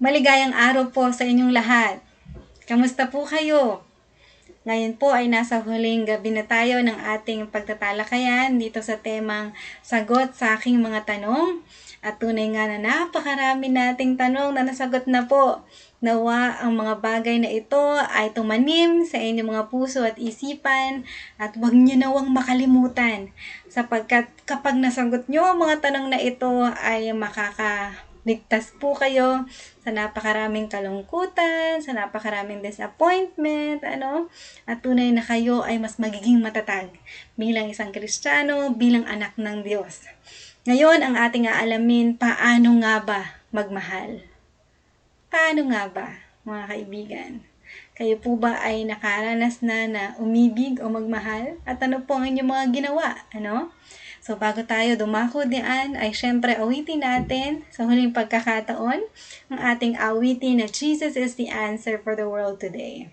Maligayang araw po sa inyong lahat. Kamusta po kayo? Ngayon po ay nasa huling gabi na tayo ng ating pagtatalakayan dito sa temang Sagot sa aking mga tanong. At tunay nga na napakarami nating tanong na nasagot na po. Nawa ang mga bagay na ito ay tumanim sa inyong mga puso at isipan at huwag niyo nawang makalimutan sapagkat kapag nasagot niyo ang mga tanong na ito ay makakaligtas po kayo sa napakaraming kalungkutan, sa napakaraming disappointment, at tunay na kayo ay mas magiging matatag bilang isang Kristiyano, bilang anak ng Diyos. Ngayon, ang ating aalamin, paano nga ba magmahal? Paano nga ba, mga kaibigan? Kayo po ba ay nakaranas na umibig o magmahal? At ano po ang inyong mga ginawa? So, bago tayo dumako diyan, ay syempre awitin natin sa huling pagkakataon ang ating awitin na Jesus is the answer for the world today.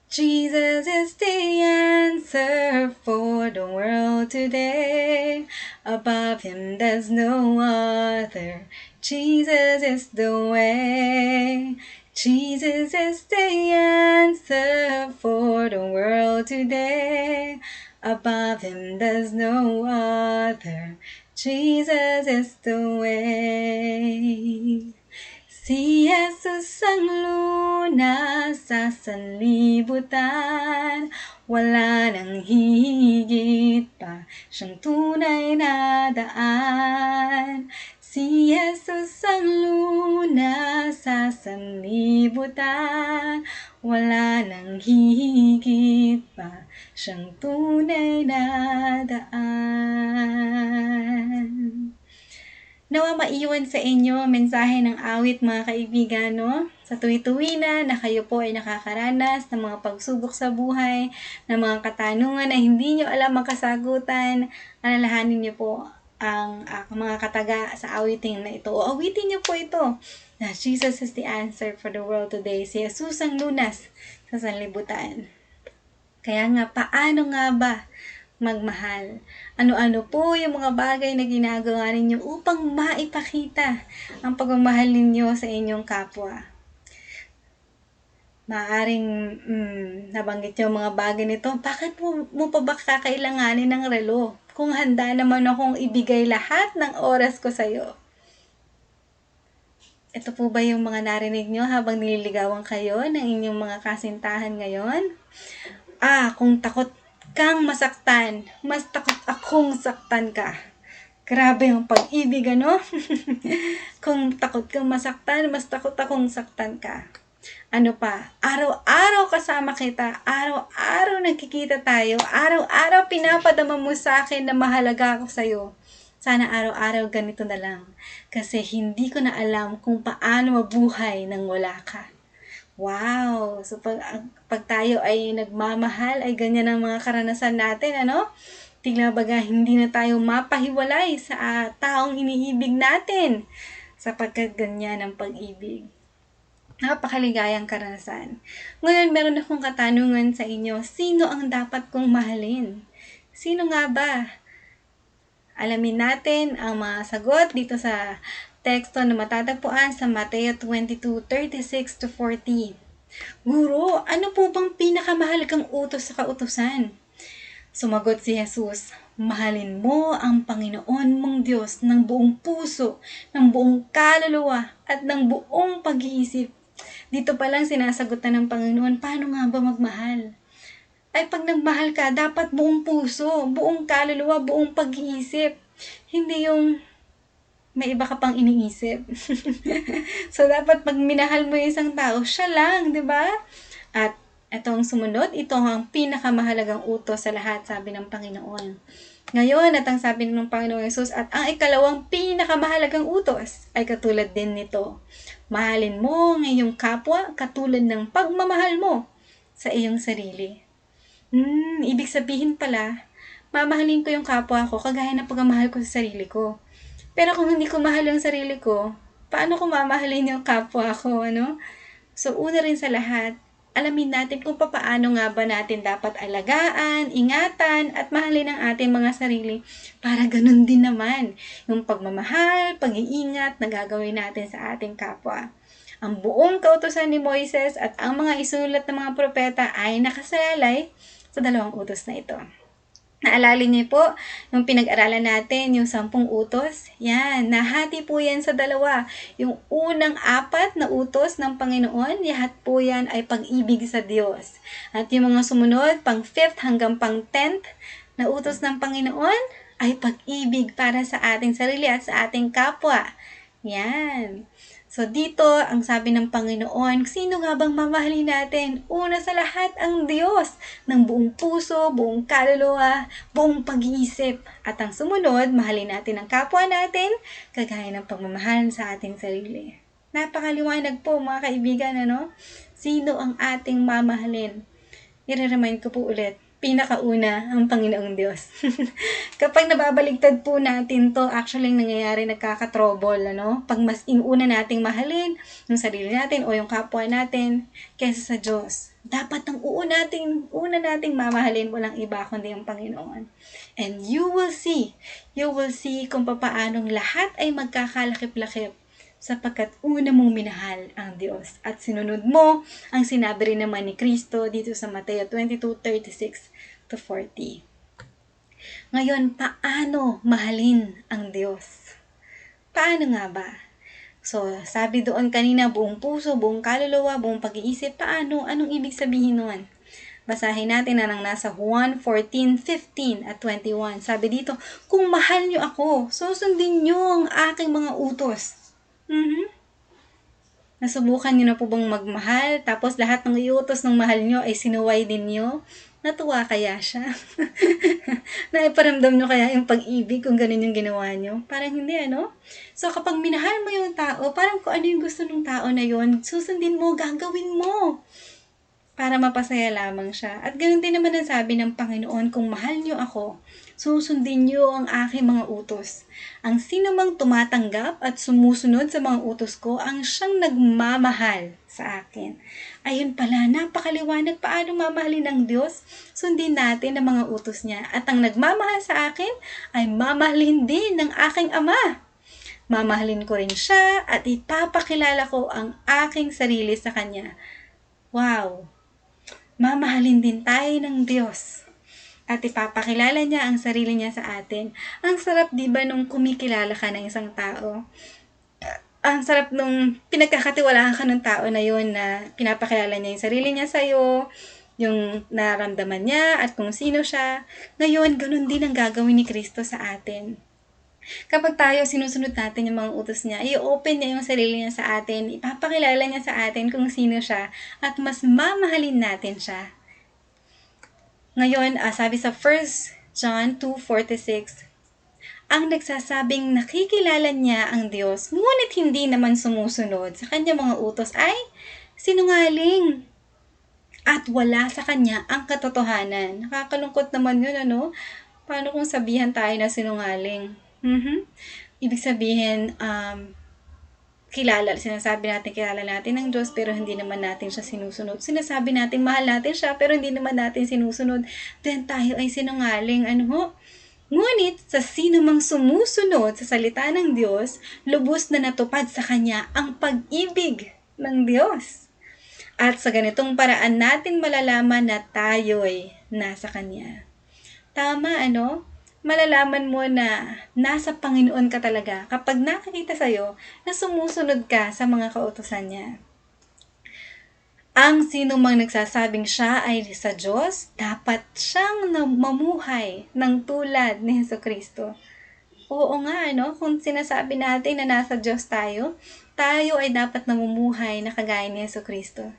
Jesus is the answer for the world today. Above him there's no other. Jesus is the way. Jesus is the answer for the world today. Above him there's no other. Jesus is the way. Si Jesus ang lunas sa sanlibutan, wala nang higit pa siyang tunay na daan. Si Jesus ang lunas sa sanlibutan, wala nang higit pa siyang tunay na daan. Nawa maiwan sa inyo mensahe ng awit mga kaibigan, Sa tuwi-tuwi na kayo po ay nakakaranas ng mga pagsubok sa buhay, ng mga katanungan na hindi nyo alam ang kasagutan, alalahanin nyo po ang mga kataga sa awiting na ito. O awitin nyo po ito, na Jesus is the answer for the world today. Si Jesus ang lunas sa sanlibutan. Kaya nga, paano nga ba magmahal? Ano-ano po yung mga bagay na ginagawa ninyo upang maipakita ang pagmamahal ninyo sa inyong kapwa? Maaring nabanggit yung mga bagay nito, bakit mo pa ba kakailanganin ng relo kung handa naman akong ibigay lahat ng oras ko sa'yo? Ito po ba yung mga narinig nyo habang nililigawan kayo ng inyong mga kasintahan ngayon? Kung takot kang masaktan, mas takot akong saktan ka. Grabe yung pag-ibig, Kung takot kang masaktan, mas takot akong saktan ka. Ano pa? Araw-araw kasama kita, araw-araw nagkikita tayo, araw-araw pinapadama mo sa akin na mahalaga ako sa'yo. Sana araw-araw ganito na lang, kasi hindi ko na alam kung paano mabuhay nang wala ka. Wow! So, pag tayo ay nagmamahal, ay ganyan ang mga karanasan natin, Tigla baga, hindi na tayo mapahiwalay sa taong iniibig natin, sapagkat ganyan ang pag-ibig. Napakaligayang karanasan. Ngayon, meron akong katanungan sa inyo, sino ang dapat kong mahalin? Sino nga ba? Alamin natin ang mga sagot dito sa teksto na matatagpuan sa Mateo 22:36-40. Guro, ano po bang pinakamahalagang utos sa kautusan? Sumagot si Jesus, mahalin mo ang Panginoon mong Diyos ng buong puso, ng buong kaluluwa, at ng buong pag-iisip. Dito pa lang sinasagutan ng Panginoon, paano nga ba magmahal? Ay pag nagmahal ka, dapat buong puso, buong kaluluwa, buong pag-iisip. Hindi yung may iba ka pang iniisip. So, dapat pag minahal mo yung isang tao, siya lang, di ba? At itong sumunod, ito ang pinakamahalagang utos sa lahat, sabi ng Panginoon. Ngayon, at ang sabi ng Panginoon Jesus, at ang ikalawang pinakamahalagang utos ay katulad din nito. Mahalin mo ang iyong kapwa katulad ng pagmamahal mo sa iyong sarili. Ibig sabihin pala, mamahalin ko yung kapwa ko kagaya ng pagmamahal ko sa sarili ko. Pero kung hindi ko mahal yung sarili ko, paano ko mamahalin yung kapwa ko, So, una rin sa lahat, alamin natin kung paano nga ba natin dapat alagaan, ingatan, at mahalin ang ating mga sarili para ganun din naman yung pagmamahal, pag-iingat na gagawin natin sa ating kapwa. Ang buong kautusan ni Moises at ang mga isulat ng mga propeta ay nakasalalay sa dalawang utos na ito. Naalala niyo po, yung pinag-aralan natin, yung 10 utos? Yan, nahati po yan sa dalawa. Yung unang 4 na utos ng Panginoon, lahat po yan ay pag-ibig sa Diyos. At yung mga sumunod, pang 5th hanggang pang 10th na utos ng Panginoon, ay pag-ibig para sa ating sarili at sa ating kapwa. Yan. So dito, ang sabi ng Panginoon, sino nga bang mamahalin natin? Una sa lahat, ang Diyos, ng buong puso, buong kaluluwa, buong pag-iisip. At ang sumunod, mahalin natin ang kapwa natin, kagaya ng pagmamahal sa ating sarili. Napakaliwanag po mga kaibigan, ano? Sino ang ating mamahalin? I-remind ko po ulit, pinakauna ang Panginoong Diyos. Kapag nababaligtad po natin to, actually nangyayari nagkaka-trouble, ano? Pag mas inuna nating mahalin yung sarili natin o yung kapwa natin kaysa sa Diyos. Dapat ang una nating mamahalin walang iba kundi ang Panginoon. And you will see kung paanong lahat ay magkakalakip-lakip sapagkat una mong minahal ang Diyos at sinunod mo ang sinabi rin naman ni Kristo dito sa Mateo 22:36-40. Ngayon, paano mahalin ang Diyos? Paano nga ba? So, sabi doon kanina, buong puso, buong kaluluwa, buong pag-iisip, paano? Anong ibig sabihin nun? Basahin natin na nang nasa Juan 14:15-21. Sabi dito, kung mahal nyo ako, susundin nyo ang aking mga utos. Nasubukan niyo na po bang magmahal? Tapos lahat ng iutos ng mahal niyo ay sinuway din niyo? Natuwa kaya siya? Naiparamdam niyo kaya yung pag-ibig kung ganun yung ginawa niyo? Parang hindi, ano? So kapag minahal mo yung tao, parang kung ano yung gusto ng tao na yun, susundin mo, gagawin mo. Para mapasaya lamang siya. At ganun din naman ang sabi ng Panginoon, kung mahal niyo ako, susundin niyo ang aking mga utos. Ang sino mang tumatanggap at sumusunod sa mga utos ko, ang siyang nagmamahal sa akin. Ayun pala, napakaliwanag paano mamahalin ng Diyos. Sundin natin ang mga utos niya. At ang nagmamahal sa akin, ay mamahalin din ng aking Ama. Mamahalin ko rin siya at ipapakilala ko ang aking sarili sa Kanya. Wow! Mamahalin din tayo ng Diyos. At ipapakilala niya ang sarili niya sa atin. Ang sarap diba nung kumikilala ka ng isang tao? Ang sarap nung pinagkakatiwalaan ka ng tao na yun na pinapakilala niya yung sarili niya sa'yo, yung nararamdaman niya at kung sino siya. Ngayon, ganun din ang gagawin ni Kristo sa atin. Kapag tayo sinusunod natin yung mga utos niya, i-open niya yung sarili niya sa atin, ipapakilala niya sa atin kung sino siya, at mas mamahalin natin siya. Ngayon, sabi sa 1 John 2:46, ang nagsasabing nakikilala niya ang Diyos, ngunit hindi naman sumusunod sa kanyang mga utos ay sinungaling. At wala sa kanya ang katotohanan. Nakakalungkot naman yun, ano? Paano kung sabihan tayo na sinungaling? Ibig sabihin, sinasabi natin kilala natin ang Diyos pero hindi naman natin siya sinusunod. Sinasabi natin mahal natin siya pero hindi naman natin sinusunod. Then tayo ay sinungaling. Ngunit sa sino mang sumusunod sa salita ng Diyos, lubos na natupad sa kanya ang pag-ibig ng Diyos. At sa ganitong paraan natin malalaman na tayo'y nasa Kanya. Tama, ano? Malalaman mo na nasa Panginoon ka talaga kapag nakikita sa'yo na sumusunod ka sa mga kautusan niya. Ang sino mang nagsasabing siya ay sa Diyos, dapat siyang mamuhay ng tulad ni Jesucristo. Oo nga, ano? Kung sinasabi natin na nasa Diyos tayo ay dapat namumuhay na kagaya ni Jesucristo.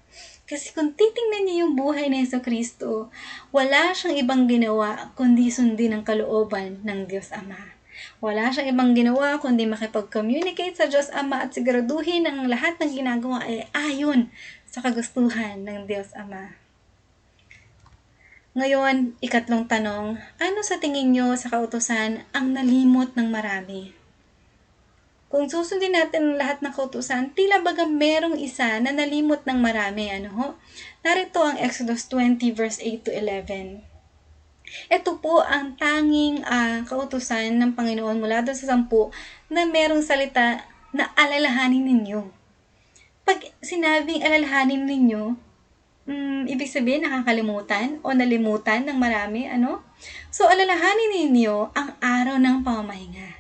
Kasi kung titingnan niyo yung buhay ni Jesucristo, wala siyang ibang ginawa kundi sundin ang kalooban ng Diyos Ama. Wala siyang ibang ginawa kundi makipag-communicate sa Diyos Ama at siguraduhin ang lahat ng ginagawa ay ayon sa kagustuhan ng Diyos Ama. Ngayon, ikatlong tanong, ano sa tingin niyo sa kautusan ang nalimot ng marami? Kung susundin natin ang lahat ng kautusan, tila baga merong isa na nalimot ng marami. Ano ho? Narito ang Exodus 20 verse 8 to 11. Ito po ang tanging kautusan ng Panginoon mula doon sa 10 na merong salita na alalahanin ninyo. Pag sinabing alalahanin ninyo, ibig sabihin nakakalimutan o nalimutan ng marami, ano? So, alalahanin ninyo ang araw ng pamamahinga.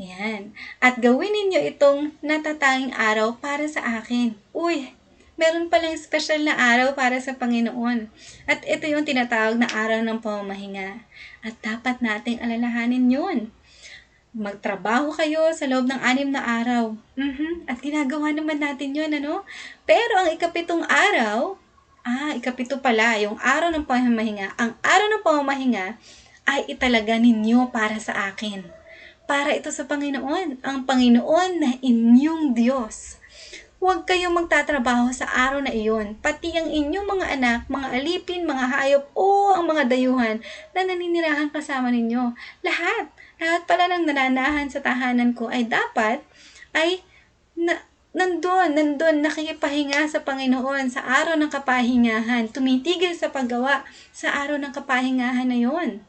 Yan. At gawin ninyo itong natatanging araw para sa akin. Uy, meron palang special na araw para sa Panginoon. At ito yung tinatawag na araw ng pamamahinga. At dapat nating alalahanin yun. Magtrabaho kayo sa loob ng 6 na araw. At ginagawa naman natin yun, ano? Pero ang ikapitong araw, ikapito pala, yung araw ng pamamahinga. Ang araw ng pamamahinga ay italaga ninyo para sa akin. Para ito sa Panginoon, ang Panginoon na inyong Diyos. Huwag kayong magtatrabaho sa araw na iyon, pati ang inyong mga anak, mga alipin, mga hayop, o ang mga dayuhan na naninirahan kasama ninyo. Lahat pala ng nananahan sa tahanan ko ay dapat nandun, nakikipahinga sa Panginoon sa araw ng kapahingahan, tumitigil sa paggawa sa araw ng kapahingahan na yon.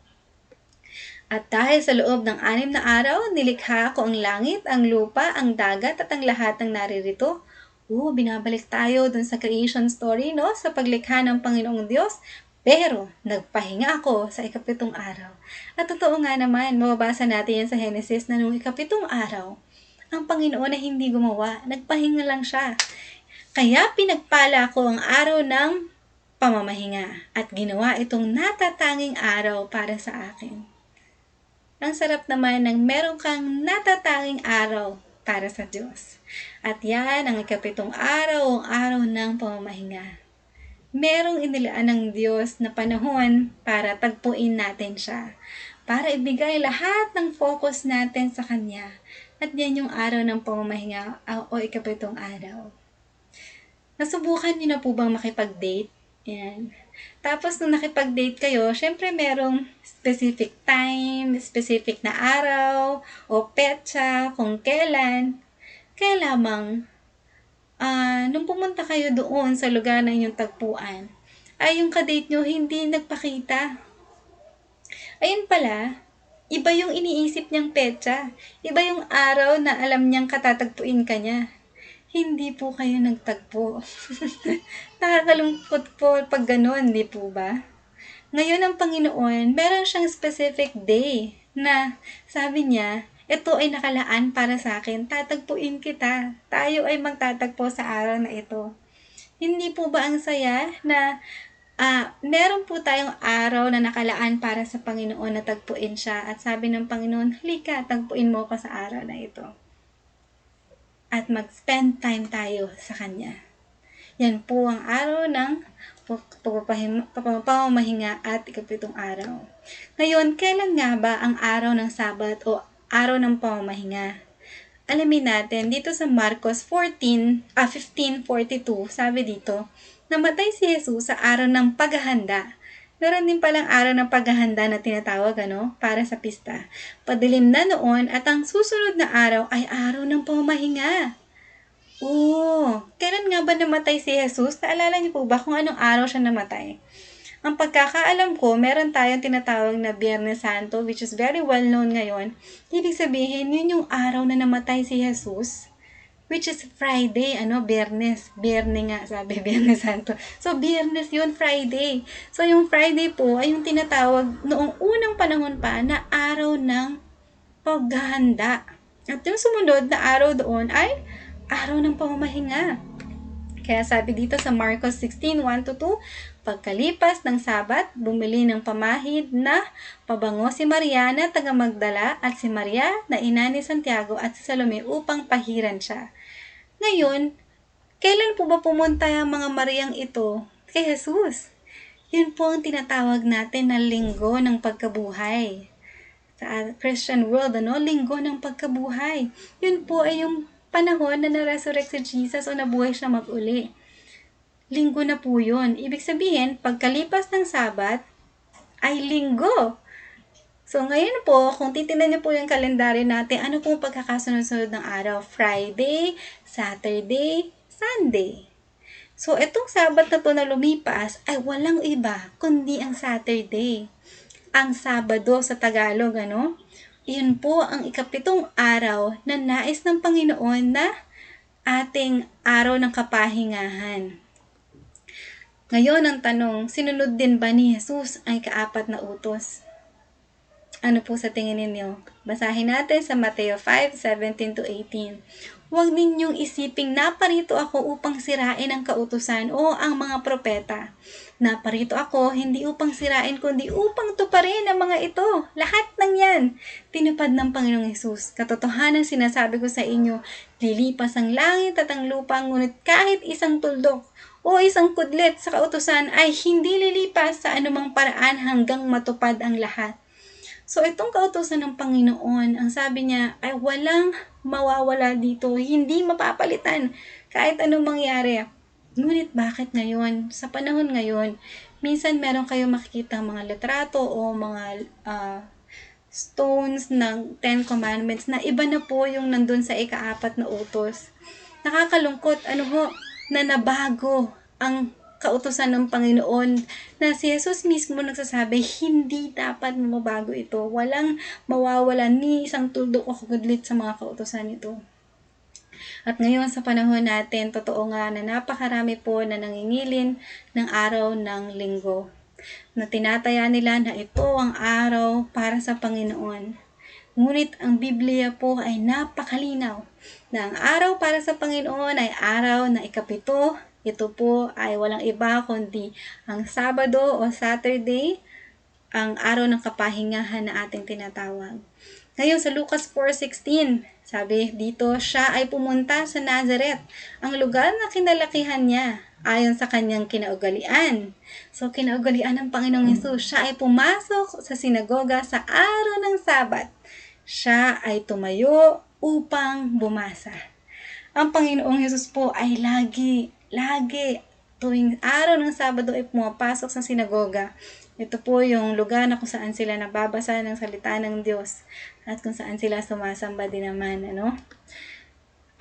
At dahil sa loob ng 6 na araw, nilikha ko ang langit, ang lupa, ang dagat, at ang lahat ng naririto. Binabalik tayo dun sa creation story, no? Sa paglikha ng Panginoong Diyos. Pero, nagpahinga ako sa ikapitong araw. At totoo nga naman, mababasa natin yan sa Genesis na nung ikapitong araw, ang Panginoon na hindi gumawa, nagpahinga lang siya. Kaya pinagpala ko ang araw ng pamamahinga at ginawa itong natatanging araw para sa akin. Ang sarap naman ng meron kang natatanging araw para sa Diyos. At yan ang ikapitong araw, ang araw ng pamamahinga. Merong inilaan ng Diyos na panahon para tagpuin natin siya. Para ibigay lahat ng focus natin sa Kanya. At yan yung araw ng pamamahinga o ikapitong araw. Nasubukan niyo na po bang makipag-date? Yan. Tapos, nung nakipag-date kayo, syempre merong specific time, specific na araw, o petsa, kung kailan. Kaya lamang, nung pumunta kayo doon sa lugar na inyong tagpuan, ay yung kadate nyo hindi nagpakita. Ayun pala, iba yung iniisip niyang petsa. Iba yung araw na alam niyang katatagpuin ka niya. Hindi po kayo nagtagpo. Nakakalungkot po pag ganun, di po ba? Ngayon ang Panginoon, meron siyang specific day na sabi niya, ito ay nakalaan para sa akin, tatagpuin kita. Tayo ay magtatagpo sa araw na ito. Hindi po ba ang saya na meron po tayong araw na nakalaan para sa Panginoon na tagpuin siya at sabi ng Panginoon, halika, tagpuin mo ko sa araw na ito. At mag-spend time tayo sa Kanya. Yan po ang araw ng pamamahinga at ikapitong araw. Ngayon, kailan nga ba ang araw ng Sabat o araw ng pamamahinga? Alamin natin, dito sa Marcos 15:42, sabi dito, namatay si Jesus sa araw ng paghahanda. Meron din palang araw ng paghahanda na tinatawag, para sa pista. Padilim na noon at ang susunod na araw ay araw ng pamamahinga. Kailan nga ba namatay si Jesus? Naalala niyo po ba kung anong araw siya namatay? Ang pagkakaalam ko, meron tayong tinatawag na Biyernes Santo, which is very well known ngayon. Ibig sabihin, yun yung araw na namatay si Jesus, which is Friday, Biyernes nga, sabi, Biyernes Santo. So, Biyernes yun, Friday. So, yung Friday po ay yung tinatawag noong unang panahon pa na araw ng paghahanda. At yung sumunod na araw doon ay araw ng pamamahinga. Kaya sabi dito sa Marcos 16:1-2, pagkalipas ng Sabat, bumili ng pamahid na pabango si Maria na taga Magdala at si Maria na ina ni Santiago at si Salome upang pahiran siya. Ngayon, kailan po ba pumunta ang mga Mariang ito kay Jesus? Yun po ang tinatawag natin na linggo ng pagkabuhay. Sa Christian world, linggo ng pagkabuhay. Yun po ay yung panahon na na-resurrect si Jesus o nabuhay siya mag-uli. Linggo na po yun. Ibig sabihin, pagkalipas ng Sabat, ay linggo. So, ngayon po, kung titignan niyo po yung kalendaryo natin, ano pong pagkakasunod-sunod ng araw? Friday, Saturday, Sunday. So, itong Sabat na to na lumipas ay walang iba kundi ang Saturday. Ang Sabado sa Tagalog, ano? Iyon po ang ikapitong araw na nais ng Panginoon na ating araw ng kapahingahan. Ngayon ang tanong, sinunod din ba ni Jesus ang ikaapat na utos? Ano po sa tingin ninyo? Basahin natin sa Mateo 5:17-18. Huwag ninyong isiping naparito ako upang sirain ang kautusan o ang mga propeta. Naparito ako hindi upang sirain kundi upang tuparin ang mga ito. Lahat ng yan, tinupad ng Panginoong Hesus. Katotohanan sinasabi ko sa inyo, lilipas ang langit at ang lupa, ngunit kahit isang tuldok o isang kudlit sa kautusan ay hindi lilipas sa anumang paraan hanggang matupad ang lahat. So, itong kautusan ng Panginoon, ang sabi niya ay walang mawawala dito, hindi mapapalitan kahit anong mangyari. Ngunit bakit ngayon, sa panahon ngayon, minsan meron kayo makikita mga litrato o mga stones ng Ten Commandments na iba na po yung nandun sa ikaapat na utos. Nakakalungkot, na nabago ang kautusan ng Panginoon na si Jesus mismo nagsasabi, hindi dapat mabago ito. Walang mawawala ni isang tuldok o kudlit sa mga kautusan nito. At ngayon sa panahon natin, totoo nga na napakarami po na nangingilin ng araw ng linggo. Na tinataya nila na ito ang araw para sa Panginoon. Ngunit ang Biblia po ay napakalinaw na ang araw para sa Panginoon ay araw na ikapito. Ito po ay walang iba kundi ang Sabado o Saturday, ang araw ng kapahingahan na ating tinatawag. Ngayon sa Lucas 4:16, sabi dito, siya ay pumunta sa Nazareth, ang lugar na kinalakihan niya, ayon sa kanyang kinaugalian. So, kinaugalian ng Panginoong Hesus, siya ay pumasok sa sinagoga sa araw ng Sabat. Siya ay tumayo upang bumasa. Ang Panginoong Hesus po ay lagi, tuwing araw ng Sabado ay pumapasok sa sinagoga. Ito po yung lugar na kung saan sila nagbabasa ng salita ng Diyos at kung saan sila sumasamba din naman,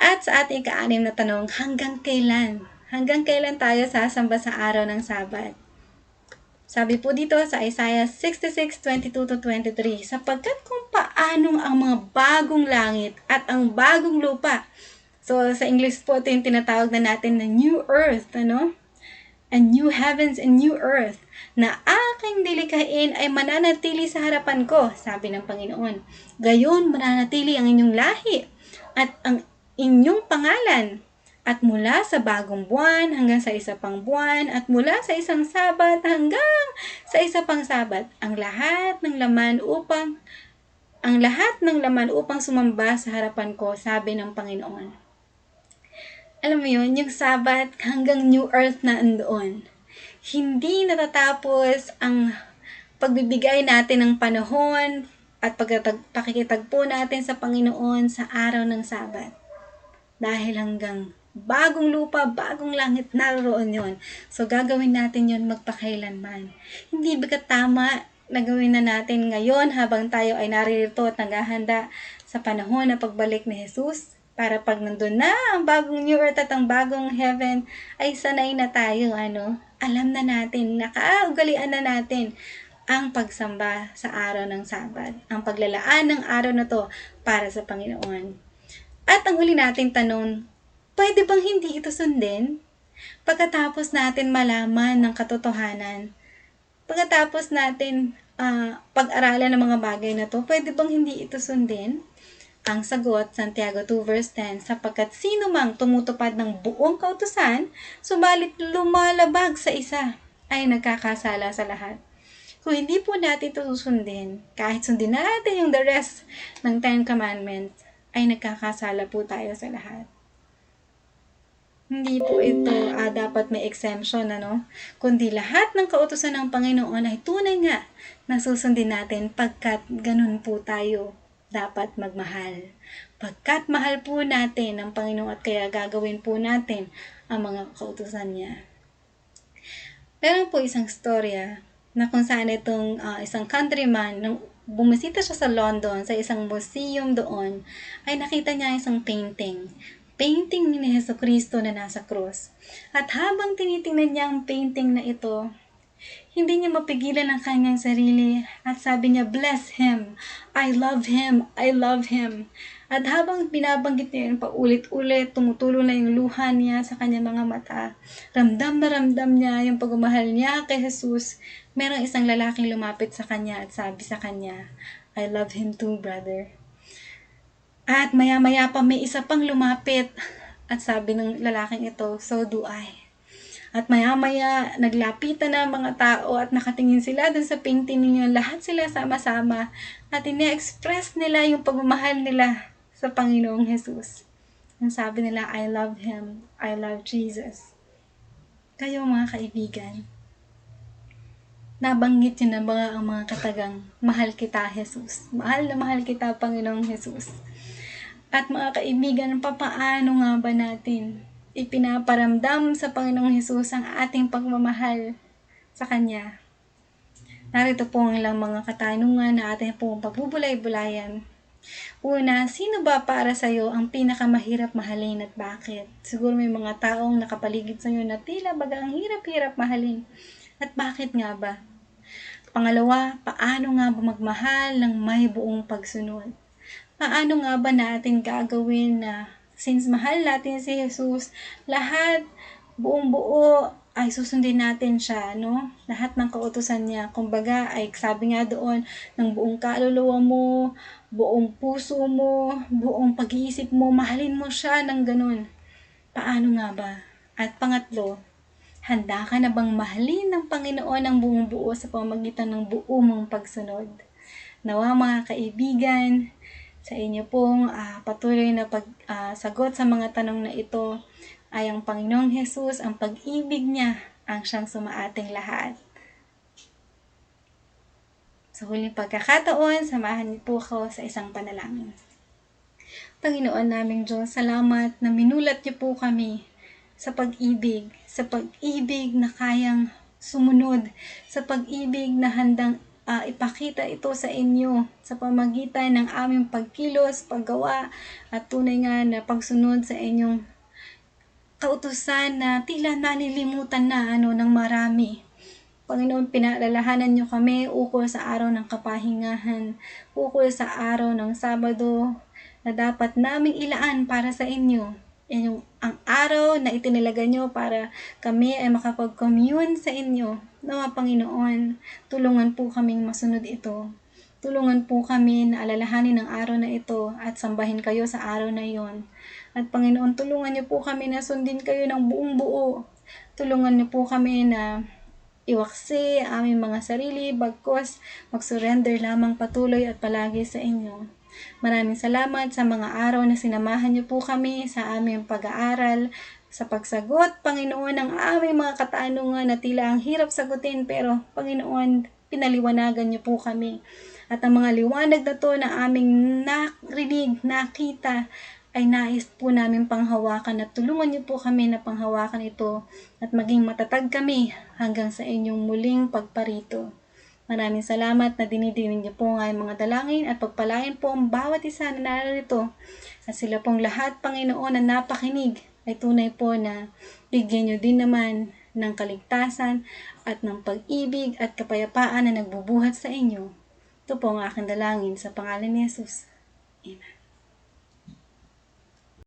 At sa ating ika-anim na tanong, hanggang kailan? Hanggang kailan tayo sasamba sa araw ng Sabat? Sabi po dito sa Isaiah 66:22-23, sapagkat kung paanong ang mga bagong langit at ang bagong lupa. So, sa English po ito yung tinatawag na natin na new earth, And new heavens and new earth, na aking dilikhain ay mananatili sa harapan ko, sabi ng Panginoon. Gayon, mananatili ang inyong lahi at ang inyong pangalan. At mula sa bagong buwan hanggang sa isa pang buwan, at mula sa isang Sabat hanggang sa isa pang Sabat, ang lahat ng laman upang sumamba sa harapan ko, sabi ng Panginoon. Alam mo yun, yung Sabat hanggang New Earth na andoon. Hindi natatapos ang pagbibigay natin ng panahon at pakikitagpo natin sa Panginoon sa araw ng Sabat. Dahil hanggang bagong lupa, bagong langit, naroon yon. So, gagawin natin yon magpakailanman. Hindi ba tama na gawin na natin ngayon habang tayo ay naririto at naghahanda sa panahon na pagbalik ni Jesus? Para pag nandun na ang bagong new earth at ang bagong heaven, ay sanay na tayo, Alam na natin, nakaugalian na natin ang pagsamba sa araw ng Sabat. Ang paglalaan ng araw na to para sa Panginoon. At ang uli nating tanong, pwede bang hindi ito sundin? Pagkatapos natin malaman ng katotohanan, pagkatapos natin pag-aralan ng mga bagay na to, pwede bang hindi ito sundin? Ang sagot, Santiago 2:10, sapagkat sino mang tumutupad ng buong kautusan, subalit lumalabag sa isa, ay nagkakasala sa lahat. Kung hindi po natin ito susundin, kahit sundin natin yung the rest ng Ten Commandments, ay nagkakasala po tayo sa lahat. Hindi po ito dapat may exemption, Kundi lahat ng kautusan ng Panginoon ay tunay nga na susundin natin pagkat ganun po tayo dapat magmahal. Pagkat mahal po natin ang Panginoon at kaya gagawin po natin ang mga kautusan niya. Meron po isang storya na kung saan itong isang countryman, nung bumisita siya sa London, sa isang museum doon, ay nakita niya isang painting. Painting ni Jesucristo na nasa krus. At habang tinitingnan niya ang painting na ito, hindi niya mapigilan ang kanyang sarili at sabi niya, "Bless him! I love him! I love him!" At habang binabanggit niya yun paulit-ulit, tumutulo na yung luha niya sa kanyang mga mata. Ramdam na ramdam niya yung pagmamahal niya kay Jesus. Merong isang lalaking lumapit sa kanya at sabi sa kanya, "I love him too, brother." At maya-maya pa may isa pang lumapit at sabi ng lalaking ito, "So do I." At maya-maya, naglapitan na ang mga tao at nakatingin sila dun sa painting ninyo. Lahat sila sama-sama at ine-express nila yung pagmamahal nila sa Panginoong Jesus. Ang sabi nila, "I love Him. I love Jesus." Kayo mga kaibigan, nabanggit yun na ba ang mga katagang, "Mahal kita, Jesus." Mahal na mahal kita, Panginoong Jesus. At mga kaibigan, papaano nga ba natin ipinaparamdam sa Panginoong Hesus ang ating pagmamahal sa Kanya? Narito po ang ilang mga katanungan na ating pong pabubulay-bulayan. Una, sino ba para sa iyo ang pinakamahirap mahalin at bakit? Siguro may mga taong nakapaligid sa iyo na tila baga ang hirap-hirap mahalin. At bakit nga ba? Pangalawa, paano nga ba magmahal ng may buong pagsunod? Paano nga ba natin gagawin na since mahal natin si Jesus, lahat, buong buo, ay susundin natin siya, no? Lahat ng kautusan niya. Kumbaga, ay sabi nga doon, ng buong kaluluwa mo, buong puso mo, buong pag-iisip mo, mahalin mo siya ng ganun. Paano nga ba? At pangatlo, handa ka na bang mahalin ng Panginoon ang buong buo sa pamamagitan ng buo mong pagsunod? Nawa mga kaibigan, sa inyo pong patuloy na pagsagot sa mga tanong na ito ay ang Panginoong Jesus, ang pag-ibig niya ang siyang sumaating lahat. Sa huling pagkakataon, samahan niyo po ako sa isang panalangin. Panginoon naming Diyos, salamat na minulat niyo po kami sa pag-ibig na kayang sumunod, sa pag-ibig na handang ipakita ito sa inyo sa pamagitan ng aming pagkilos, paggawa at tunay nga na pagsunod sa inyong kautusan na tila nalilimutan na ng marami. Panginoon, pinaalalahanan niyo kami ukol sa araw ng kapahingahan, ukol sa araw ng Sabado na dapat naming ilaan para sa inyo. Ang araw na itinalaga niyo para kami ay makapag-commune sa inyo. Nawa Panginoon, tulungan po kaming masunod ito. Tulungan po kami na alalahanin ang araw na ito at sambahin kayo sa araw na iyon. At Panginoon, tulungan niyo po kami na sundin kayo ng buong buo. Tulungan niyo po kami na iwaksi aming mga sarili, bagkos mag-surrender lamang patuloy at palagi sa inyo. Maraming salamat sa mga araw na sinamahan niyo po kami sa aming pag-aaral, sa pagsagot, Panginoon, ng aming mga katanungan na tila ang hirap sagutin, pero Panginoon, pinaliwanagan niyo po kami. At ang mga liwanag na to na aming narinig, nakita, ay nais po namin panghawakan at tulungan niyo po kami na panghawakan ito at maging matatag kami hanggang sa inyong muling pagparito. Maraming salamat na dinidinig niyo po ang aming mga dalangin at pagpalain po ang bawat isa na narito. At sila pong lahat, Panginoon, na napakinig ay tunay po na bigyan niyo din naman ng kaligtasan at ng pag-ibig at kapayapaan na nagbubuhat sa inyo. Ito po ang aking dalangin sa pangalan ni Jesus. Amen.